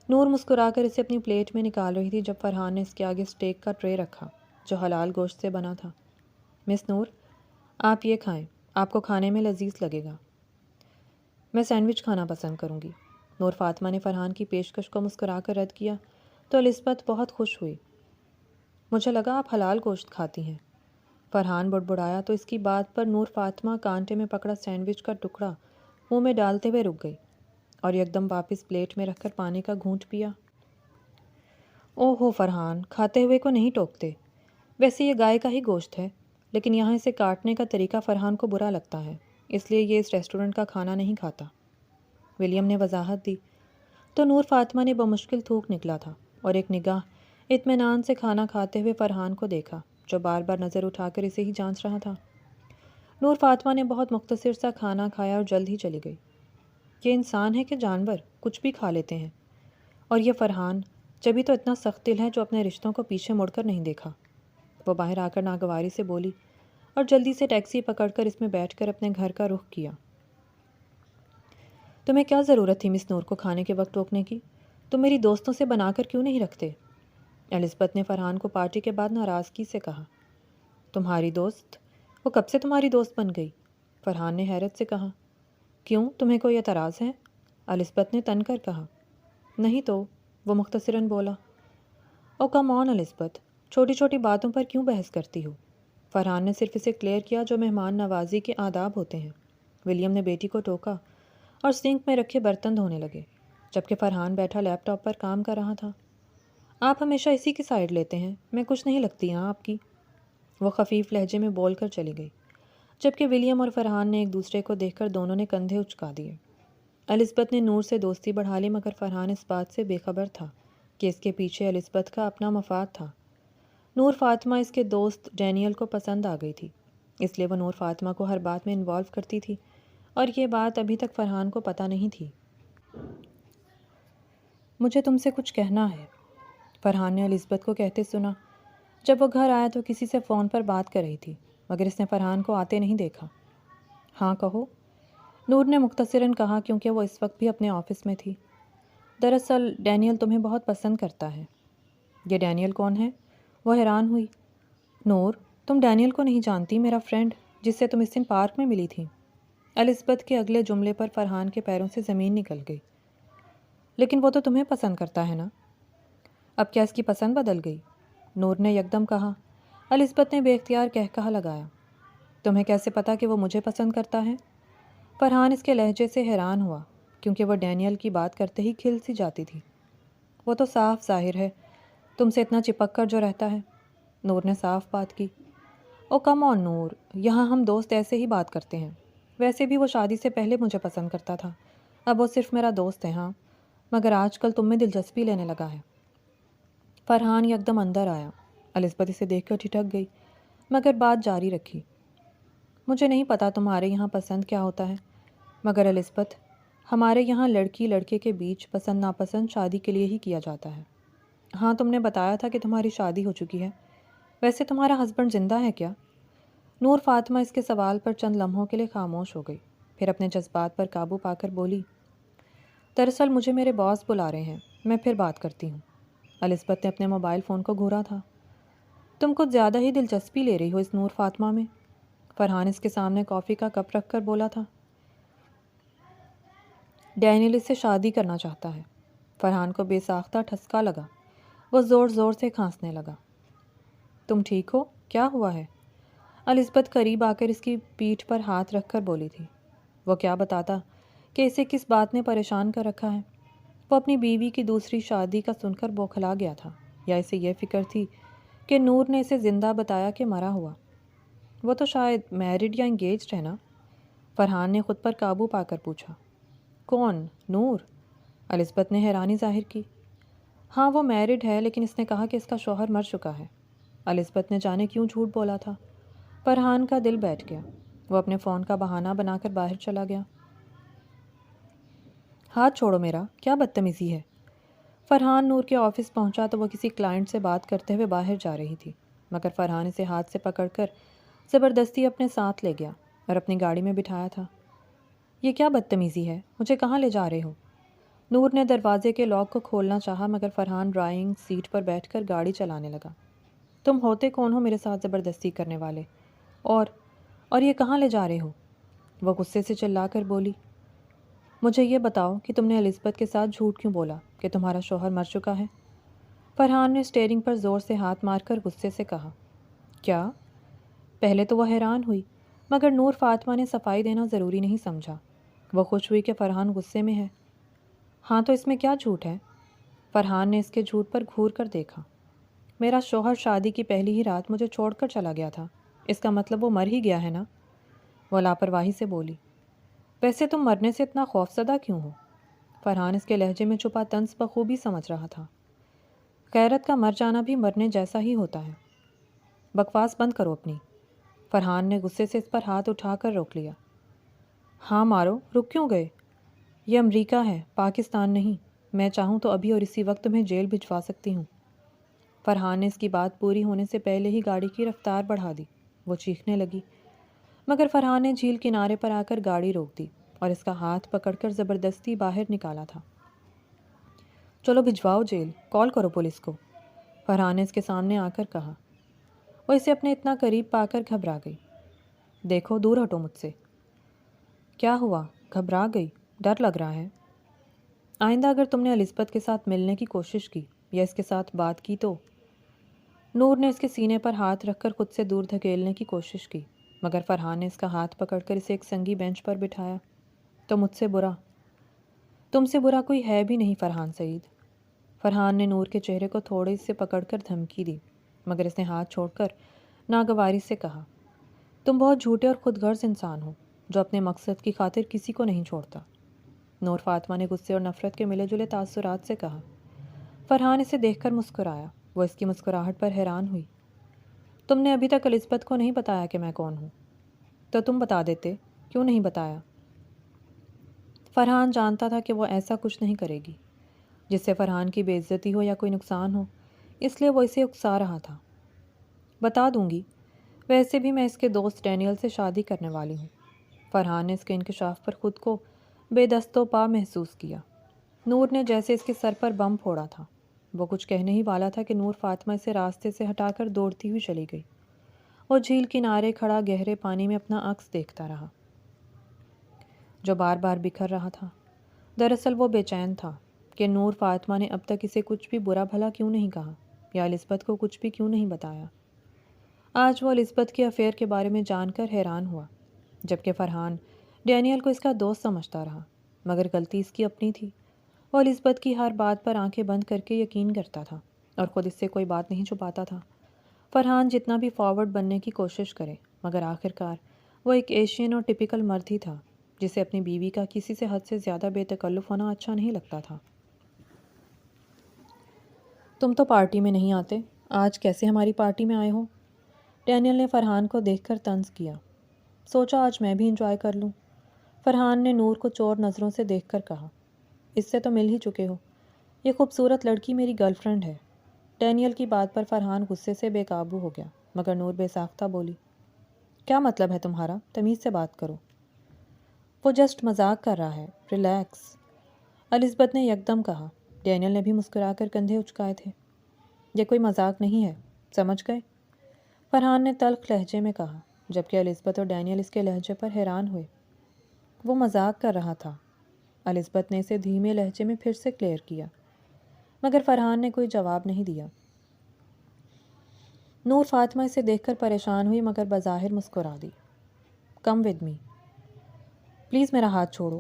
نور مسکرا کر اسے اپنی پلیٹ میں نکال رہی تھی جب فرحان نے اس کے آگے اسٹیک کا ٹرے رکھا جو حلال گوشت سے بنا تھا۔ مس نور، آپ یہ کھائیں، آپ کو کھانے میں لذیذ لگے گا۔ میں سینڈوچ کھانا پسند کروں گی۔ نور فاطمہ نے فرحان کی پیشکش کو مسکرا کر رد کیا تو الزبتھ بہت خوش ہوئی۔ مجھے لگا آپ حلال گوشت کھاتی ہیں۔ فرحان بڑبڑایا تو اس کی بات پر نور فاطمہ کانٹے میں پکڑا سینڈوچ کا ٹکڑا منہ میں ڈالتے ہوئے رک گئی اور یکدم واپس پلیٹ میں رکھ کر پانی کا گھونٹ پیا۔ او ہو فرحان، کھاتے ہوئے کو نہیں ٹوکتے، ویسے یہ گائے کا ہی گوشت ہے، لیکن یہاں اسے کاٹنے کا طریقہ فرحان کو برا لگتا ہے، اس لیے یہ اس ریسٹورنٹ کا کھانا نہیں کھاتا، ولیم نے وضاحت دی۔ تو نور فاطمہ نے بمشکل تھوک نکلا تھا اور ایک نگاہ اطمینان سے کھانا کھاتے ہوئے فرحان کو دیکھا جو بار بار نظر اٹھا کر اسے ہی جانچ رہا تھا۔ نور فاطمہ نے بہت مختصر سا کھانا کھایا اور جلد ہی چلی گئی۔ یہ انسان ہے کہ جانور کچھ بھی کھا لیتے ہیں، اور یہ فرحان جبھی تو اتنا سخت دل ہے جو اپنے رشتوں کو پیچھے مڑ کر نہیں دیکھا۔ وہ باہر آ کر ناگواری سے بولی اور جلدی سے ٹیکسی پکڑ کر اس میں بیٹھ کر اپنے گھر کا رخ کیا۔ تمہیں کیا ضرورت تھی مس نور کو کھانے کے وقت روکنے کی؟ تم میری دوستوں سے بنا کر کیوں نہیں رکھتے؟ الزبتھ نے فرحان کو پارٹی کے بعد ناراضگی سے کہا۔ تمہاری دوست؟ وہ کب سے تمہاری دوست بن گئی؟ فرحان نے حیرت سے کہا۔ کیوں، تمہیں کوئی اعتراض ہے؟ الزبتھ نے تن کر کہا۔ نہیں تو، وہ مختصراً بولا۔ او کم آن الزبتھ، چھوٹی چھوٹی باتوں پر کیوں بحث کرتی ہو؟ فرحان نے صرف اسے کلیئر کیا جو مہمان نوازی کے آداب ہوتے ہیں۔ ولیم نے بیٹی کو ٹوکا اور سنک میں رکھے برتن دھونے لگے، جبکہ فرحان بیٹھا لیپ ٹاپ پر کام کر رہا تھا۔ آپ ہمیشہ اسی کی سائڈ لیتے ہیں، میں کچھ نہیں لگتی ہاں آپ کی، وہ خفیف لہجے میں بول کر چلی گئی، جبکہ ولیم اور فرحان نے ایک دوسرے کو دیکھ کر دونوں نے کندھے اچکا دیے۔ الزبتھ نے نور سے دوستی بڑھا لی، مگر فرحان اس بات سے بے خبر تھا کہ اس کے پیچھے الزبتھ کا اپنا مفاد تھا۔ نور فاطمہ اس کے دوست ڈینیل کو پسند آ گئی تھی، اس لیے وہ نور فاطمہ کو ہر بات میں انوالو کرتی تھی، اور یہ بات ابھی تک فرحان کو پتہ نہیں تھی۔ مجھے تم سے کچھ کہنا ہے، فرحان نے الزبتھ کو کہتے سنا۔ جب وہ گھر آیا تو کسی سے فون پر بات کر رہی تھی، مگر اس نے فرحان کو آتے نہیں دیکھا۔ ہاں کہو، نور نے مختصراً کہا کیونکہ وہ اس وقت بھی اپنے آفس میں تھی۔ دراصل ڈینیل تمہیں بہت پسند کرتا ہے۔ یہ ڈینیل کون ہے؟ وہ حیران ہوئی۔ نور، تم ڈینیل کو نہیں جانتی، میرا فرینڈ جس سے تم اس دن پارک میں ملی تھی۔ الزبتھ کے اگلے جملے پر فرحان کے پیروں سے زمین نکل گئی۔ لیکن وہ تو تمہیں پسند کرتا ہے نا؟ اب کیا اس کی پسند بدل گئی؟ نور نے یکدم کہا۔ الزبتھ نے بے اختیار کہا لگایا۔ تمہیں کیسے پتا کہ وہ مجھے پسند کرتا ہے؟ فرحان اس کے لہجے سے حیران ہوا کیونکہ وہ ڈینیل کی بات کرتے ہی کھل سی جاتی تھی۔ وہ تو صاف ظاہر ہے، تم سے اتنا چپک کر جو رہتا ہے، نور نے صاف بات کی۔ او کم آن نور، یہاں ہم دوست ایسے ہی بات کرتے ہیں، ویسے بھی وہ شادی سے پہلے مجھے پسند کرتا تھا، اب وہ صرف میرا دوست ہے ہاں، مگر آج کل تم میں دلچسپی لینے لگا ہے۔ فرحان یکدم اندر آیا۔ الزبتھ اسے دیکھ کر ٹھٹک گئی، مگر بات جاری رکھی۔ مجھے نہیں پتا تمہارے یہاں پسند کیا ہوتا ہے، مگر الزبتھ، ہمارے یہاں لڑکی لڑکے کے بیچ پسند ناپسند شادی کے لیے ہی کیا جاتا ہے۔ ہاں تم نے بتایا تھا کہ تمہاری شادی ہو چکی ہے، ویسے تمہارا ہسبینڈ زندہ ہے کیا؟ نور فاطمہ اس کے سوال پر چند لمحوں کے لیے خاموش ہو گئی، پھر اپنے جذبات پر قابو پا کر بولی، دراصل مجھے میرے باس بلا رہے ہیں، میں پھر بات کرتی ہوں۔ الزبتھ نے اپنے موبائل فون کو گھورا تھا۔ تم کچھ زیادہ ہی دلچسپی لے رہی ہو اس نور فاطمہ میں، فرحان اس کے سامنے کافی کا کپ رکھ کر بولا تھا۔ ڈینیل اس سے شادی کرنا چاہتا ہے۔ فرحان کو بے ساختہ ٹھسکا لگا، وہ زور زور سے کھانسنے لگا۔ تم ٹھیک ہو؟ کیا ہوا ہے؟ الزبتھ قریب آ کر اس کی پیٹھ پر ہاتھ رکھ کر بولی تھی۔ وہ کیا بتاتا کہ اسے کس بات نے پریشان کر رکھا ہے؟ وہ اپنی بیوی کی دوسری شادی کا سن کر بوکھلا گیا تھا، یا اسے یہ فکر تھی کہ نور نے اسے زندہ بتایا کہ مرا ہوا؟ وہ تو شاید میرڈ یا انگیجڈ ہے نا؟ فرحان نے خود پر قابو پا کر پوچھا۔ کون؟ نور؟ الزبتھ نے حیرانی ظاہر کی۔ ہاں وہ میرڈ ہے، لیکن اس نے کہا کہ اس کا شوہر مر چکا ہے۔ الزبتھ نے جانے کیوں جھوٹ بولا تھا۔ فرحان کا دل بیٹھ گیا، وہ اپنے فون کا بہانہ بنا کر باہر چلا گیا۔ ہاتھ چھوڑو میرا، کیا بدتمیزی ہے؟ فرحان نور کے آفس پہنچا تو وہ کسی کلائنٹ سے بات کرتے ہوئے باہر جا رہی تھی، مگر فرحان اسے ہاتھ سے پکڑ کر زبردستی اپنے ساتھ لے گیا اور اپنی گاڑی میں بٹھایا تھا۔ یہ کیا بدتمیزی ہے؟ مجھے کہاں لے جا رہے ہو؟ نور نے دروازے کے لاک کو کھولنا چاہا، مگر فرحان ڈرائیونگ سیٹ پر بیٹھ کر گاڑی چلانے لگا۔ تم ہوتے کون ہو میرے ساتھ زبردستی کرنے والے؟ اور یہ کہاں لے جا رہے ہو؟ وہ غصے سے چلا کر بولی۔ مجھے یہ بتاؤ کہ تم نے الزبتھ کے ساتھ جھوٹ کیوں بولا کہ تمہارا شوہر مر چکا ہے؟ فرحان نے اسٹیئرنگ پر زور سے ہاتھ مار کر غصے سے کہا۔ کیا؟ پہلے تو وہ حیران ہوئی، مگر نور فاطمہ نے صفائی دینا ضروری نہیں سمجھا۔ وہ خوش ہوئی کہ فرحان غصے میں ہے۔ ہاں تو اس میں کیا جھوٹ ہے؟ فرحان نے اس کے جھوٹ پر گھور کر دیکھا۔ میرا شوہر شادی کی پہلی ہی رات مجھے چھوڑ کر چلا گیا تھا، اس کا مطلب وہ مر ہی گیا ہے نا؟ وہ لاپرواہی سے بولی۔ ویسے تم مرنے سے اتنا خوفزدہ کیوں ہو؟ فرحان اس کے لہجے میں چھپا طنز بخوبی سمجھ رہا تھا۔ غیرت کا مر جانا بھی مرنے جیسا ہی ہوتا ہے۔ بکواس بند کرو اپنی۔ فرحان نے غصے سے اس پر ہاتھ اٹھا کر روک لیا۔ ہاں مارو، رک کیوں گئے؟ یہ امریکہ ہے، پاکستان نہیں۔ میں چاہوں تو ابھی اور اسی وقت تمہیں جیل بھجوا سکتی ہوں۔ فرحان نے اس کی بات پوری ہونے سے پہلے ہی گاڑی کی رفتار بڑھا دی۔ وہ چیخنے لگی، مگر فرحان نے جھیل کنارے پر آ کر گاڑی روک دی اور اس کا ہاتھ پکڑ کر زبردستی باہر نکالا تھا۔ چلو بھجواؤ جیل، کال کرو پولیس کو، فرحان نے اس کے سامنے آ کر کہا۔ وہ اسے اپنے اتنا قریب پا کر گھبرا گئی۔ دیکھو دور ہٹو مجھ سے۔ کیا ہوا؟ گھبرا گئی؟ ڈر لگ رہا ہے؟ آئندہ اگر تم نے الزبتھ کے ساتھ ملنے کی کوشش کی یا اس کے ساتھ بات کی تو… نور نے اس کے سینے پر ہاتھ رکھ کر خود سے دور دھکیلنے کی کوشش کی، مگر فرحان نے اس کا ہاتھ پکڑ کر اسے ایک سنگی بینچ پر بٹھایا۔ تو مجھ سے برا؟ تم سے برا کوئی ہے بھی نہیں فرحان سعید۔ فرحان نے نور کے چہرے کو تھوڑے سے پکڑ کر دھمکی دی، مگر اس نے ہاتھ چھوڑ کر ناگواری سے کہا، تم بہت جھوٹے اور خود غرض انسان ہو جو اپنے مقصد کی خاطر کسی کو نہیں چھوڑتا۔ نور فاطمہ نے غصے اور نفرت کے ملے جلے تاثرات سے کہا۔ فرحان اسے دیکھ کر مسکرایا، وہ اس کی مسکراہٹ پر حیران ہوئی۔ تم نے ابھی تک الزبتھ کو نہیں بتایا کہ میں کون ہوں؟ تو تم بتا دیتے، کیوں نہیں بتایا؟ فرحان جانتا تھا کہ وہ ایسا کچھ نہیں کرے گی جس سے فرحان کی بے عزتی ہو یا کوئی نقصان ہو، اس لیے وہ اسے اکسا رہا تھا۔ بتا دوں گی، ویسے بھی میں اس کے دوست ڈینیل سے شادی کرنے والی ہوں۔ فرحان نے اس کے انکشاف پر خود کو بے دست و پا محسوس کیا۔ نور نے جیسے اس کے سر پر بم پھوڑا تھا۔ وہ کچھ کہنے ہی والا تھا کہ نور فاطمہ اسے راستے سے ہٹا کر دوڑتی ہوئی چلی گئی۔ وہ جھیل کنارے کھڑا گہرے پانی میں اپنا عکس دیکھتا رہا جو بار بار بکھر رہا تھا۔ دراصل وہ بے چین تھا کہ نور فاطمہ نے اب تک اسے کچھ بھی برا بھلا کیوں نہیں کہا یا الزبتھ کو کچھ بھی کیوں نہیں بتایا۔ آج وہ الزبتھ کے افیئر کے بارے میں جان کر حیران ہوا، جبکہ فرحان ڈینیل کو اس کا دوست سمجھتا رہا، مگر غلطی اس کی اپنی تھی۔ وہ الزبتھ کی ہر بات پر آنکھیں بند کر کے یقین کرتا تھا اور خود اس سے کوئی بات نہیں چھپاتا تھا۔ فرحان جتنا بھی فارورڈ بننے کی کوشش کرے، مگر آخرکار وہ ایک ایشین اور ٹپیکل مرد ہی تھا جسے اپنی بیوی کا کسی سے حد سے زیادہ بے تکلف ہونا اچھا نہیں لگتا تھا۔ تم تو پارٹی میں نہیں آتے، آج کیسے ہماری پارٹی میں آئے ہو؟ ڈینیل نے فرحان کو دیکھ کر طنز کیا۔ سوچا آج میں بھی انجوائے کر لوں۔ فرحان نے نور کو چور نظروں سے دیکھ کر کہا، اس سے تو مل ہی چکے ہو، یہ خوبصورت لڑکی میری گرل فرینڈ ہے۔ ڈینیل کی بات پر فرحان غصے سے بے قابو ہو گیا، مگر نور بے ساختہ بولی، کیا مطلب ہے تمہارا؟ تمیز سے بات کرو۔ وہ جسٹ مذاق کر رہا ہے، ریلیکس، الزبتھ نے یکدم کہا۔ ڈینیل نے بھی مسکرا کر کندھے اچکائے تھے۔ یہ کوئی مذاق نہیں ہے، سمجھ گئے؟ فرحان نے تلخ لہجے میں کہا، جبکہ الزبتھ اور ڈینیل اس کے لہجے پر حیران ہوئے۔ وہ مذاق کر رہا تھا۔ الزبتھ نے اسے دھیمے لہجے میں پھر سے کلیئر کیا، مگر فرحان نے کوئی جواب نہیں دیا۔ نور فاطمہ اسے دیکھ کر پریشان ہوئی مگر بظاہر مسکرا دی۔ کم ود می، پلیز میرا ہاتھ چھوڑو۔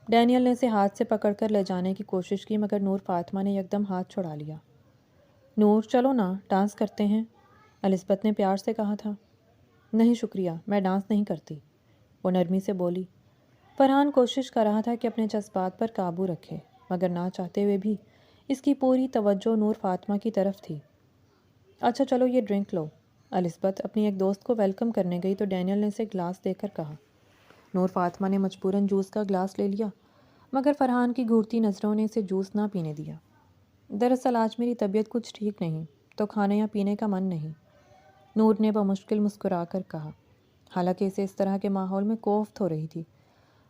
ڈینیل نے اسے ہاتھ سے پکڑ کر لے جانے کی کوشش کی مگر نور فاطمہ نے یکدم ہاتھ چھڑا لیا۔ نور چلو نا، ڈانس کرتے ہیں، الزبتھ نے پیار سے کہا تھا۔ نہیں شکریہ، میں ڈانس نہیں کرتی، وہ نرمی سے بولی۔ فرحان کوشش کر رہا تھا کہ اپنے جذبات پر قابو رکھے، مگر نہ چاہتے ہوئے بھی اس کی پوری توجہ نور فاطمہ کی طرف تھی۔ اچھا چلو یہ ڈرنک لو۔ الزبتھ اپنی ایک دوست کو ویلکم کرنے گئی تو ڈینیل نے اسے گلاس دے کر کہا۔ نور فاطمہ نے مجبوراً جوس کا گلاس لے لیا، مگر فرحان کی گھورتی نظروں نے اسے جوس نہ پینے دیا۔ دراصل آج میری طبیعت کچھ ٹھیک نہیں، تو کھانے یا پینے کا من نہیں، نور نے بمشکل مسکرا کر کہا، حالانکہ اسے اس طرح کے ماحول میں کوفت ہو رہی تھی،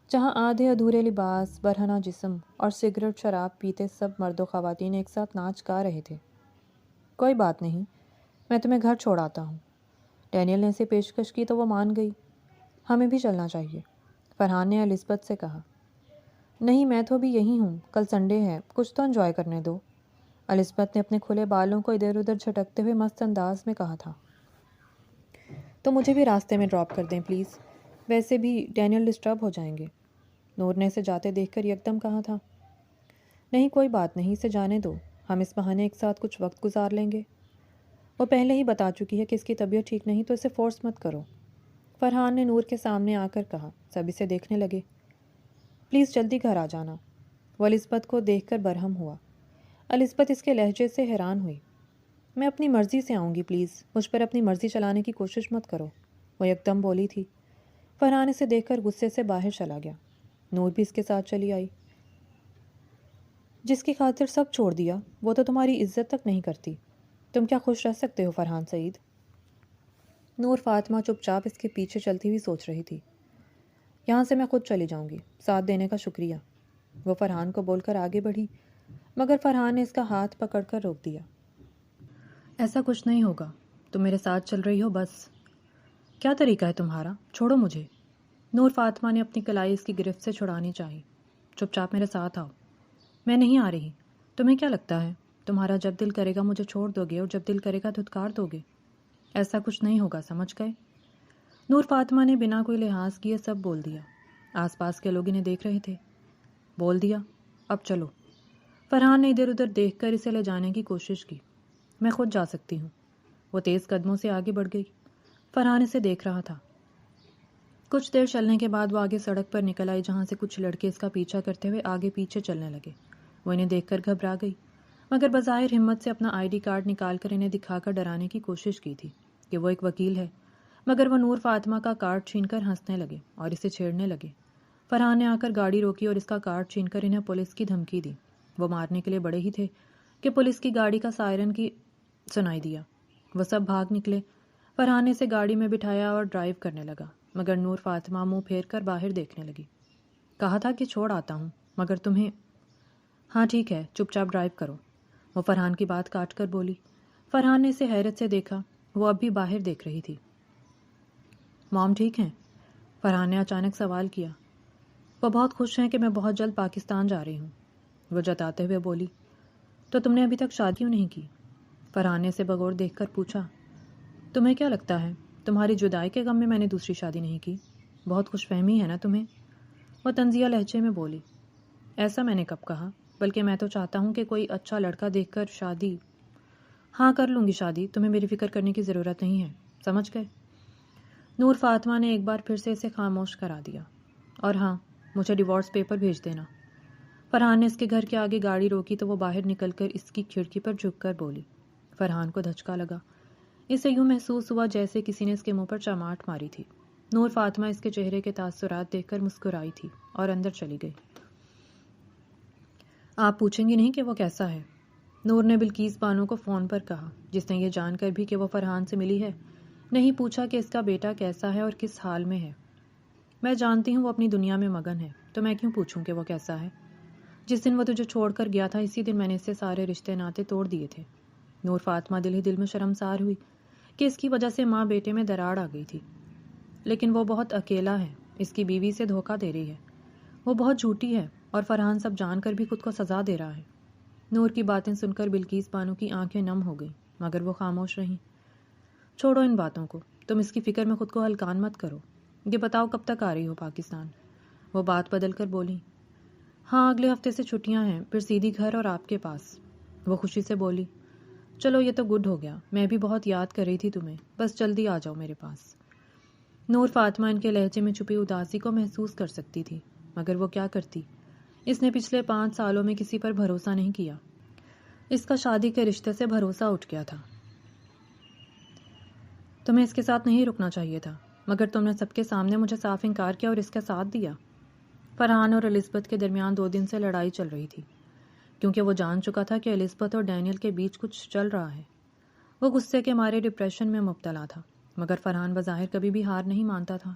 جہاں آدھے ادھورے لباس، برہنہ جسم اور سگریٹ شراب پیتے سب مرد و خواتین ایک ساتھ ناچ گا رہے تھے۔ کوئی بات نہیں، میں تمہیں گھر چھوڑ آتا ہوں۔ ڈینیل نے اسے پیشکش کی تو وہ مان گئی۔ ہمیں بھی چلنا چاہیے، فرحان نے الزبتھ سے کہا۔ نہیں، میں تو بھی یہی ہوں، کل سنڈے ہے، کچھ تو انجوائے کرنے دو، الزبتھ نے اپنے کھلے بالوں کو ادھر ادھر جھٹکتے ہوئے مست انداز میں کہا تھا۔ تو مجھے بھی راستے میں ڈراپ کر دیں پلیز، ویسے بھی ڈینیل ڈسٹرب ہو جائیں گے، نور نے اسے جاتے دیکھ کر یکدم کہا تھا۔ نہیں کوئی بات نہیں، اسے جانے دو، ہم اس بہانے ایک ساتھ کچھ وقت گزار لیں گے۔ وہ پہلے ہی بتا چکی ہے کہ اس کی طبیعت ٹھیک نہیں، تو اسے فورس مت کرو، فرحان نے نور کے سامنے آ کر کہا۔ سب اسے دیکھنے لگے۔ پلیز جلدی گھر آ جانا، وہ الزبتھ کو دیکھ کر برہم ہوا۔ الزبتھ اس کے لہجے سے حیران ہوئی۔ میں اپنی مرضی سے آؤں گی، پلیز مجھ پر اپنی مرضی چلانے کی کوشش مت کرو، وہ یکدم بولی تھی۔ فرحان اسے دیکھ کر غصے سے باہر چلا گیا۔ نور بھی اس کے ساتھ چلی آئی۔ جس کی خاطر سب چھوڑ دیا وہ تو تمہاری عزت تک نہیں کرتی، تم کیا خوش رہ سکتے ہو فرحان سعید؟ نور فاطمہ چپ چاپ اس کے پیچھے چلتی ہوئی سوچ رہی تھی۔ یہاں سے میں خود چلی جاؤں گی، ساتھ دینے کا شکریہ، وہ فرحان کو بول کر آگے بڑھی، مگر فرحان نے اس کا ہاتھ پکڑ کر روک دیا۔ ایسا کچھ نہیں ہوگا، تم میرے ساتھ چل رہی ہو بس۔ کیا طریقہ ہے تمہارا؟ چھوڑو مجھے، نور فاطمہ نے اپنی کلائی اس کی گرفت سے چھڑانی چاہی۔ چپ چاپ میرے ساتھ آؤ۔ میں نہیں آ رہی، تمہیں کیا لگتا ہے تمہارا جب دل کرے گا مجھے چھوڑ دو گے اور جب دل کرے گا دھتکار دو گے؟ ایسا کچھ نہیں ہوگا، سمجھ گئے؟ نور فاطمہ نے بنا کوئی لحاظ کیے سب بول دیا۔ آس پاس کے لوگ انہیں دیکھ رہے تھے۔ بول دیا، اب چلو۔ فرحان نے ادھر ادھر دیکھ کر اسے لے جانے کی کوشش کی۔ میں خود جا سکتی ہوں، وہ تیز قدموں سے آگے بڑھ گئی۔ فرحان اسے دیکھ رہا تھا۔ کچھ دیر چلنے کے بعد وہ آگے سڑک پر نکل آئی، جہاں سے کچھ لڑکے اس کا پیچھا کرتے ہوئے آگے پیچھے چلنے لگے۔ وہ انہیں دیکھ کر گھبرا گئی، مگر بظاہر ہمت سے اپنا ID کارڈ نکال کر انہیں دکھا کر ڈرانے کی کوشش کی تھی کہ وہ ایک وکیل ہے، مگر وہ نور فاطمہ کا کارڈ چھین کر ہنسنے لگے اور اسے چھیڑنے لگے۔ فرحان نے آ کر گاڑی روکی اور اس کا کارڈ چھین کر انہیں پولیس کی دھمکی دی۔ وہ مارنے کے لیے بڑے ہی تھے کہ پولیس کی گاڑی کا سائرن کی سنائی دیا۔ وہ سب بھاگ نکلے۔ فرحان نے اسے گاڑی میں بٹھایا اور ڈرائیو کرنے لگا، مگر نور فاطمہ منہ پھیر کر باہر دیکھنے لگی۔ کہا تھا کہ چھوڑ آتا ہوں، مگر تمہیں… ہاں ٹھیک ہے، چپ چاپ ڈرائیو کرو، وہ فرحان کی بات کاٹ کر بولی۔ فرحان نے اسے حیرت سے دیکھا، وہ اب بھی باہر دیکھ رہی تھی۔ مام ٹھیک ہیں؟ فرحان نے اچانک سوال کیا۔ وہ بہت خوش ہیں کہ میں بہت جلد پاکستان جا رہی ہوں، وہ جتاتے ہوئے بولی۔ تو تم نے ابھی تک شادی کیوں نہیں کی؟ فرحان نے اسے بغور دیکھ کر پوچھا۔ تمہیں کیا لگتا ہے تمہاری جدائی کے غم میں نے دوسری شادی نہیں کی؟ بہت خوش فہمی ہے نا تمہیں، وہ طنزیہ لہجے میں بولی۔ ایسا میں نے کب کہا، بلکہ میں تو چاہتا ہوں کہ کوئی اچھا لڑکا دیکھ کر شادی… ہاں کر لوں گی شادی، تمہیں میری فکر کرنے کی ضرورت نہیں ہے، سمجھ گئے؟ نور فاطمہ نے ایک بار پھر سے اسے خاموش کرا دیا۔ اور ہاں، مجھے ڈیورس پیپر بھیج دینا۔ فرحان نے اس کے گھر کے آگے گاڑی روکی تو وہ باہر نکل کر اس کی کھڑکی پر جھک کر بولی۔ فرحان کو دھچکا لگا۔ اسے یوں محسوس ہوا جیسے کسی نے اس کے منہ پر چماٹ ماری تھی۔ نور فاطمہ اس کے چہرے کے تاثرات دیکھ کر مسکرائی تھی اور اندر چلی گئی۔ آپ پوچھیں گی نہیں کہ وہ کیسا ہے؟ نور نے بلقیس بانو کو فون پر کہا، جس نے یہ جان کر بھی کہ وہ فرحان سے ملی ہے نہیں پوچھا کہ اس کا بیٹا کیسا ہے اور کس حال میں ہے۔ میں جانتی ہوں وہ اپنی دنیا میں مگن ہے، تو میں کیوں پوچھوں کہ وہ کیسا ہے؟ جس دن وہ تجھے چھوڑ کر گیا تھا اسی دن میں نے اس سے سارے رشتے ناتے توڑ دیے تھے۔ نور فاطمہ دل ہی دل میں شرمسار ہوئی کہ اس کی وجہ سے ماں بیٹے میں دراڑ آ گئی تھی، لیکن وہ بہت اکیلا ہے، اس کی بیوی سے دھوکہ دے رہی ہے، وہ بہت جھوٹی ہے اور فرحان سب جان کر بھی خود کو سزا دے رہا ہے۔ نور کی باتیں سن کر بلقیس بانو کی آنکھیں نم ہو گئیں، مگر وہ خاموش رہیں۔ چھوڑو ان باتوں کو، تم اس کی فکر میں خود کو ہلکان مت کرو۔ یہ بتاؤ کب تک آ رہی ہو پاکستان؟ وہ بات بدل کر بولی۔ ہاں، اگلے ہفتے سے چھٹیاں ہیں، پھر سیدھی گھر اور آپ کے پاس۔ وہ خوشی سے بولی، چلو یہ تو گڈ ہو گیا، میں بھی بہت یاد کر رہی تھی تمہیں، بس جلدی آ جاؤ میرے پاس۔ نور فاطمہ ان کے لہجے میں چھپی اداسی کو محسوس کر سکتی تھی، مگر وہ کیا کرتی؟ اس نے پچھلے 5 سالوں میں کسی پر بھروسہ نہیں کیا۔ اس کا شادی کے رشتے سے بھروسہ اٹھ گیا تھا۔ تمہیں اس کے ساتھ نہیں رکنا چاہیے تھا، مگر تم نے سب کے سامنے مجھے صاف انکار کیا اور اس کا ساتھ دیا۔ فرحان اور الزبتھ کے درمیان 2 دن سے لڑائی چل رہی تھی، کیونکہ وہ جان چکا تھا کہ الزبتھ اور ڈینیل کے بیچ کچھ چل رہا ہے۔ وہ غصے کے مارے ڈپریشن میں مبتلا تھا، مگر فرحان بظاہر کبھی بھی ہار نہیں مانتا تھا۔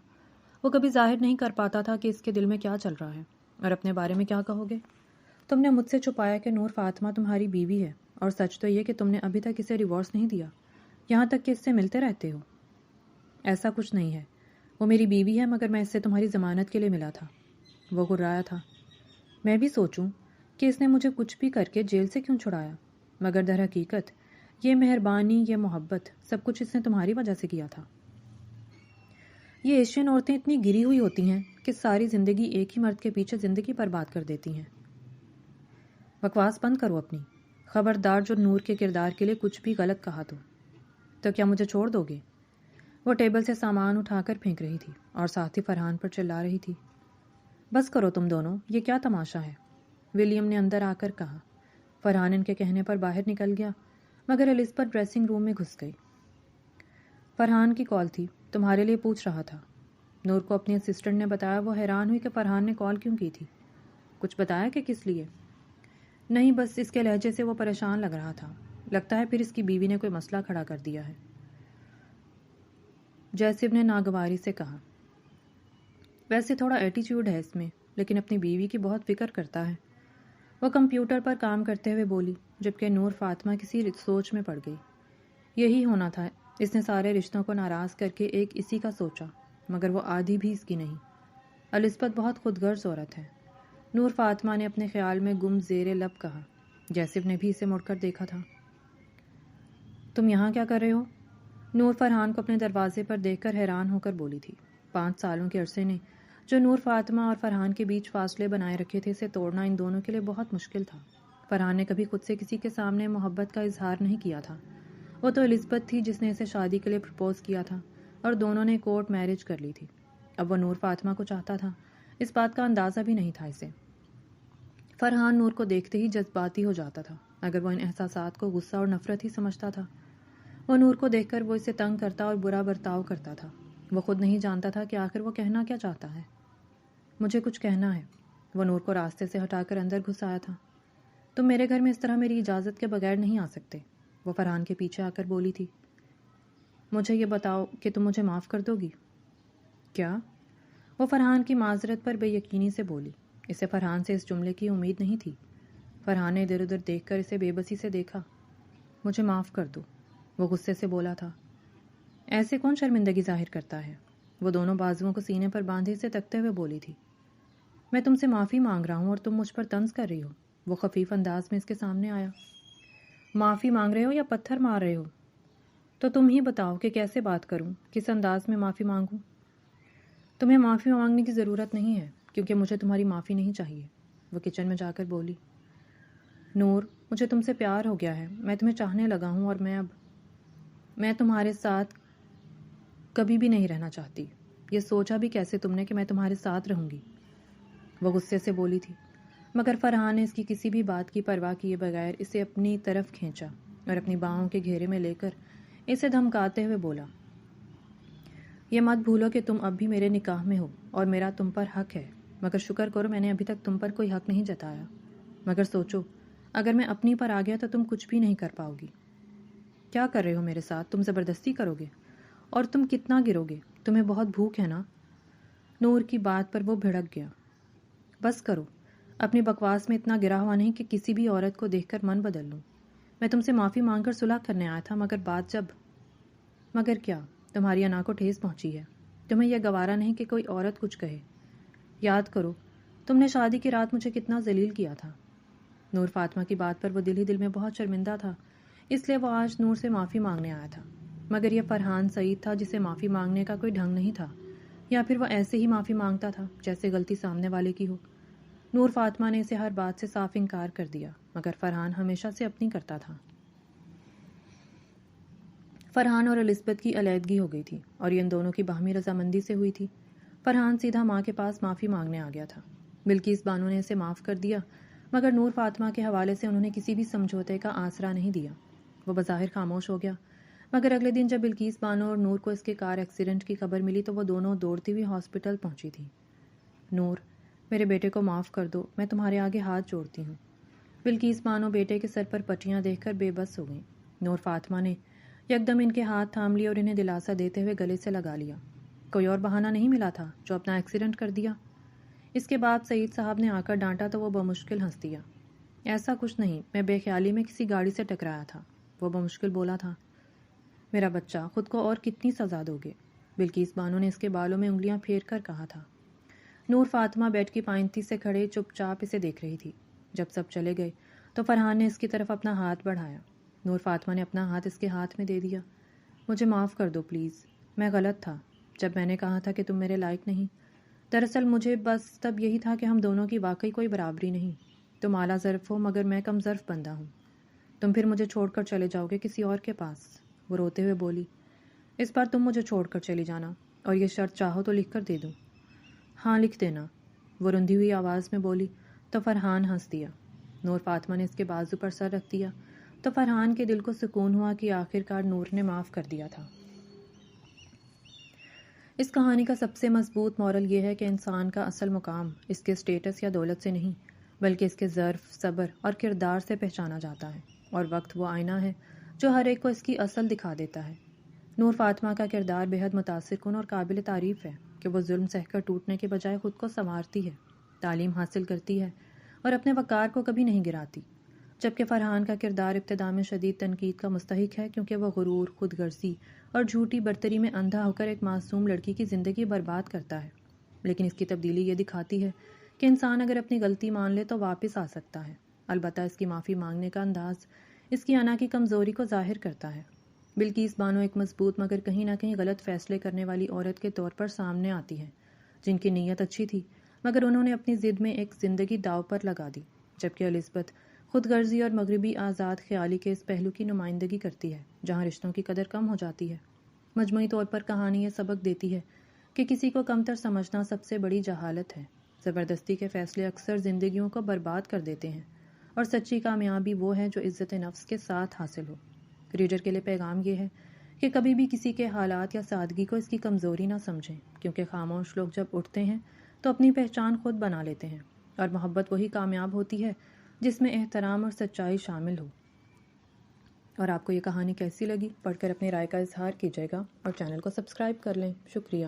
وہ کبھی ظاہر نہیں کر پاتا تھا کہ اس کے دل میں کیا چل رہا ہے۔ اور اپنے بارے میں کیا کہو گے؟ تم نے مجھ سے چھپایا کہ نور فاطمہ تمہاری بیوی ہے، اور سچ تو یہ کہ تم نے ابھی تک اسے ڈیورس نہیں دیا، یہاں تک کہ اس سے ملتے رہتے ہو۔ ایسا کچھ نہیں ہے، وہ میری بیوی ہے، مگر میں اس سے تمہاری ضمانت کے لیے ملا تھا۔ وہ گرایا تھا۔ میں بھی سوچوں کہ اس نے مجھے کچھ بھی کر کے جیل سے کیوں چھڑایا، مگر در حقیقت یہ مہربانی، یہ محبت، سب کچھ اس نے تمہاری وجہ سے کیا تھا۔ یہ ایشین عورتیں اتنی گری ہوئی ہوتی ہیں کہ ساری زندگی ایک ہی مرد کے پیچھے زندگی برباد کر دیتی ہیں۔ بکواس بند کرو اپنی، خبردار جو نور کے کردار کے لیے کچھ بھی غلط کہا تو کیا مجھے چھوڑ دو گے؟ وہ ٹیبل سے سامان اٹھا کر پھینک رہی تھی اور ساتھ ہی فرحان پر چلا رہی تھی۔ بس کرو تم دونوں، یہ کیا تماشا ہے؟ ولیم نے اندر آ کر کہا۔ فرحان ان کے کہنے پر باہر نکل گیا، مگر الزبتھ ڈریسنگ روم میں گھس گئی۔ فرحان کی کال تھی، تمہارے لیے پوچھ رہا تھا، نور کو اپنی اسسٹنٹ نے بتایا۔ وہ حیران ہوئی کہ فرحان نے کال کیوں کی تھی۔ کچھ بتایا کہ کس لیے؟ نہیں، بس اس کے لہجے سے وہ پریشان لگ رہا تھا، لگتا ہے پھر اس کی بیوی نے کوئی مسئلہ کھڑا کر دیا ہے۔ جیسب نے ناگواری سے کہا، ویسے تھوڑا ایٹیچیوڈ ہے اس میں، لیکن اپنی بیوی کی بہت فکر کرتا ہے۔ وہ کمپیوٹر پر کام کرتے ہوئے بولی، جبکہ نور فاطمہ کسی سوچ میں پڑ گئی۔ یہی ہونا تھا، اس نے سارے رشتوں کو ناراض کر کے ایک اسی کا سوچا، مگر وہ آدھی بھی اس کی نہیں۔ الزبتھ بہت خود غرض عورت ہے، نور فاطمہ نے اپنے خیال میں گم زیر لب کہا۔ جیسب نے بھی اسے مڑ کر دیکھا تھا۔ تم یہاں کیا کر رہے ہو؟ نور فرحان کو اپنے دروازے پر دیکھ کر حیران ہو کر بولی تھی۔ 5 سالوں کے عرصے نے جو نور فاطمہ اور فرحان کے بیچ فاصلے بنائے رکھے تھے، اسے توڑنا ان دونوں کے لیے بہت مشکل تھا۔ فرحان نے کبھی خود سے کسی کے سامنے محبت کا اظہار نہیں کیا تھا۔ وہ تو الزبتھ تھی جس نے اسے شادی کے لیے پرپوز کیا تھا، اور دونوں نے کورٹ میرج کر لی تھی۔ اب وہ نور فاطمہ کو چاہتا تھا، اس بات کا اندازہ بھی نہیں تھا اسے۔ فرحان نور کو دیکھتے ہی جذباتی ہو جاتا تھا، اگر وہ ان احساسات کو غصہ اور نفرت ہی سمجھتا تھا۔ وہ نور کو دیکھ کر وہ اسے تنگ کرتا اور برا برتاؤ کرتا تھا۔ وہ خود نہیں جانتا تھا کہ آخر وہ کہنا کیا چاہتا ہے۔ مجھے کچھ کہنا ہے۔ وہ نور کو راستے سے ہٹا کر اندر گھس آیا تھا۔ تم میرے گھر میں اس طرح میری اجازت کے بغیر نہیں آ سکتے، وہ فرحان کے پیچھے آ کر بولی تھی۔ مجھے یہ بتاؤ کہ تم مجھے معاف کر دو گی؟ کیا؟ وہ فرحان کی معذرت پر بے یقینی سے بولی۔ اسے فرحان سے اس جملے کی امید نہیں تھی۔ فرحان نے ادھر ادھر دیکھ کر اسے بے بسی سے دیکھا۔ مجھے معاف کر دو، وہ غصے سے بولا تھا۔ ایسے کون شرمندگی ظاہر کرتا ہے؟ وہ دونوں بازوؤں کو سینے پر باندھے سے تکتے ہوئے بولی تھی۔ میں تم سے معافی مانگ رہا ہوں اور تم مجھ پر طنز کر رہی ہو، وہ خفیف انداز میں اس کے سامنے آیا۔ معافی مانگ رہے ہو یا پتھر مار رہے ہو؟ تو تم ہی بتاؤ کہ کیسے بات کروں، کس انداز میں معافی مانگوں؟ تمہیں معافی مانگنے کی ضرورت نہیں ہے، کیونکہ مجھے تمہاری معافی نہیں چاہیے، وہ کچن میں جا کر بولی۔ نور، مجھے تم سے پیار ہو گیا ہے، میں تمہیں چاہنے لگا ہوں، اور میں تمہارے ساتھ کبھی بھی نہیں رہنا چاہتی۔ یہ سوچا بھی کیسے تم نے کہ میں تمہارے ساتھ رہوں گی؟ وہ غصے سے بولی تھی، مگر فرحان نے اس کی کسی بھی بات کی پرواہ کیے بغیر اسے اپنی طرف کھینچا اور اپنی باہوں کے گھیرے میں لے کر اسے دھمکاتے ہوئے بولا، یہ مت بھولو کہ تم اب بھی میرے نکاح میں ہو اور میرا تم پر حق ہے، مگر شکر کرو میں نے ابھی تک تم پر کوئی حق نہیں جتایا۔ مگر سوچو، اگر میں اپنی پر آ گیا تو تم کچھ بھی نہیں کر پاؤ گی۔ کیا کر رہے ہو میرے ساتھ؟ تم زبردستی کرو گے؟ اور تم کتنا گرو گے؟ تمہیں بہت بھوک ہے نا؟ نور کی بات پر وہ بھڑک گیا۔ بس کرو، اپنی بکواس میں اتنا گرا ہوا نہیں کہ کسی بھی عورت کو دیکھ کر من بدل لوں۔ میں تم سے معافی مانگ کر صلح کرنے آیا تھا، مگر کیا؟ تمہاری انا کو ٹھیس پہنچی ہے۔ تمہیں یہ گوارا نہیں کہ کوئی عورت کچھ کہے۔ یاد کرو تم نے شادی کی رات مجھے کتنا ذلیل کیا تھا۔ نور فاطمہ کی بات پر وہ دل ہی دل میں بہت شرمندہ تھا، اس لیے وہ آج نور سے معافی مانگنے آیا تھا۔ مگر یہ فرحان سعید تھا جسے معافی مانگنے کا کوئی ڈھنگ نہیں تھا، یا پھر وہ ایسے ہی معافی مانگتا تھا جیسے غلطی سامنے والے کی ہو۔ نور فاطمہ نے اسے ہر بات سے صاف انکار کر دیا، مگر فرحان ہمیشہ سے اپنی کرتا تھا۔ فرحان اور الزبتھ کی علیحدگی ہو گئی تھی اور یہ ان دونوں کی باہمی رضامندی سے ہوئی تھی۔ فرحان سیدھا ماں کے پاس معافی مانگنے آ گیا تھا۔ بلقیس بانو نے اسے معاف کر دیا، مگر نور فاطمہ کے حوالے سے انہوں نے کسی بھی سمجھوتے کا آسرا نہیں دیا۔ وہ بظاہر خاموش ہو گیا، مگر اگلے دن جب بلقیس بانو اور نور کو اس کے کار ایکسیڈنٹ کی خبر ملی تو وہ دونوں دوڑتی ہوئی ہاسپٹل پہنچی تھی۔ نور، میرے بیٹے کو معاف کر دو، میں تمہارے آگے ہاتھ جوڑتی ہوں۔ بلقیس بانو بیٹے کے سر پر پٹیاں دیکھ کر بے بس ہو گئیں۔ نور فاطمہ نے یکدم ان کے ہاتھ تھام لیے اور انہیں دلاسا دیتے ہوئے گلے سے لگا لیا۔ کوئی اور بہانہ نہیں ملا تھا جو اپنا ایکسیڈنٹ کر دیا؟ اس کے بعد سعید صاحب نے آ کر ڈانٹا تو وہ بمشکل ہنس دیا۔ ایسا کچھ نہیں، میں بے خیالی میں کسی گاڑی سے ٹکرایا تھا، وہ بمشکل بولا تھا۔ میرا بچہ، خود کو اور کتنی سزا دو گے؟ بلقیس بانو نے اس کے بالوں میں انگلیاں پھیر کر کہا تھا۔ نور فاطمہ بیڈ کی پائنتی سے کھڑے چپ چاپ اسے دیکھ رہی تھی۔ جب سب چلے گئے تو فرحان نے اس کی طرف اپنا ہاتھ بڑھایا۔ نور فاطمہ نے اپنا ہاتھ اس کے ہاتھ میں دے دیا۔ مجھے معاف کر دو پلیز، میں غلط تھا جب میں نے کہا تھا کہ تم میرے لائق نہیں۔ دراصل مجھے بس تب یہی تھا کہ ہم دونوں کی واقعی کوئی برابری نہیں۔ تم اعلیٰ ظرف ہو مگر میں کم ظرف بندہ ہوں۔ تم پھر مجھے چھوڑ کر چلے جاؤ گے کسی اور کے پاس؟ وہ روتے ہوئے بولی۔ اس بار تم مجھے چھوڑ کر چلی جانا، اور یہ شرط چاہو تو لکھ کر دے دوں۔ ہاں لکھ دینا، وہ رندھی ہوئی آواز میں بولی تو فرحان ہنس دیا۔ نور فاطمہ نے اس کے بازو پر سر رکھ دیا تو فرحان کے دل کو سکون ہوا کہ آخرکار نور نے معاف کر دیا تھا۔ اس کہانی کا سب سے مضبوط مورل یہ ہے کہ انسان کا اصل مقام اس کے اسٹیٹس یا دولت سے نہیں، بلکہ اس کے ظرف، صبر اور کردار سے پہچانا جاتا ہے، اور وقت وہ آئینہ ہے جو ہر ایک کو اس کی اصل دکھا دیتا ہے۔ نور فاطمہ کا کردار بے حد متاثر کن اور قابل تعریف ہے کہ وہ ظلم سہ کر ٹوٹنے کے بجائے خود کو سنوارتی ہے، تعلیم حاصل کرتی ہے اور اپنے وقار کو کبھی نہیں گراتی، جبکہ فرحان کا کردار ابتدا میں شدید تنقید کا مستحق ہے کیونکہ وہ غرور، خود غرضی اور جھوٹی برتری میں اندھا ہو کر ایک معصوم لڑکی کی زندگی برباد کرتا ہے۔ لیکن اس کی تبدیلی یہ دکھاتی ہے کہ انسان اگر اپنی غلطی مان لے تو واپس آ سکتا ہے۔ البتہ اس کی معافی مانگنے کا انداز اس کی انا کی کمزوری کو ظاہر کرتا ہے۔ بلقیس بانو ایک مضبوط مگر کہیں نہ کہیں غلط فیصلے کرنے والی عورت کے طور پر سامنے آتی ہے، جن کی نیت اچھی تھی مگر انہوں نے اپنی ضد میں ایک زندگی داؤ پر لگا دی، جبکہ الزبتھ خود غرضی اور مغربی آزاد خیالی کے اس پہلو کی نمائندگی کرتی ہے جہاں رشتوں کی قدر کم ہو جاتی ہے۔ مجموعی طور پر کہانی یہ سبق دیتی ہے کہ کسی کو کمتر سمجھنا سب سے بڑی جہالت ہے۔ زبردستی کے فیصلے اکثر زندگیوں کو برباد کر دیتے ہیں، اور سچی کامیابی وہ ہے جو عزت نفس کے ساتھ حاصل ہو۔ ریڈر کے لیے پیغام یہ ہے کہ کبھی بھی کسی کے حالات یا سادگی کو اس کی کمزوری نہ سمجھیں، کیونکہ خاموش لوگ جب اٹھتے ہیں تو اپنی پہچان خود بنا لیتے ہیں، اور محبت وہی کامیاب ہوتی ہے جس میں احترام اور سچائی شامل ہو۔ اور آپ کو یہ کہانی کیسی لگی؟ پڑھ کر اپنی رائے کا اظہار کیجیے گا اور چینل کو سبسکرائب کر لیں۔ شکریہ۔